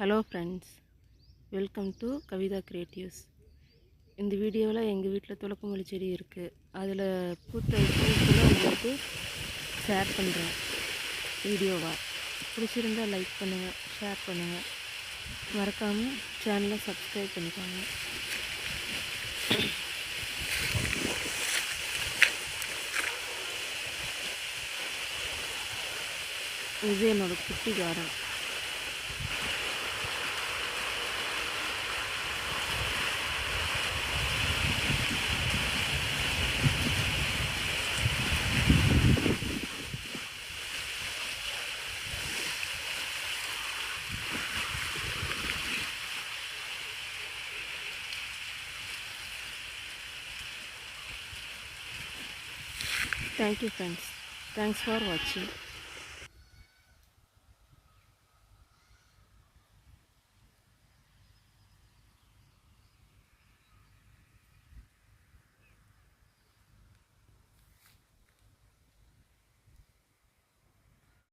Hello friends, welcome to Kavitha creatives. இந்த வீடியோவில் எங்கள் வீட்டில் துளக்கமல்லி செடி இருக்குது. அதில் பூத்த பூக்களை உங்களுக்கு ஷேர் பண்ணுறேன் வீடியோவாக. பிடிச்சிருந்தால் லைக் பண்ணுங்கள், ஷேர் பண்ணுங்கள், மறக்காமல் சேனலை சப்ஸ்கிரைப் பண்ணிக்கோங்க. இது என்னோடய குட்டி garden. Thank you friends. Thanks for watching.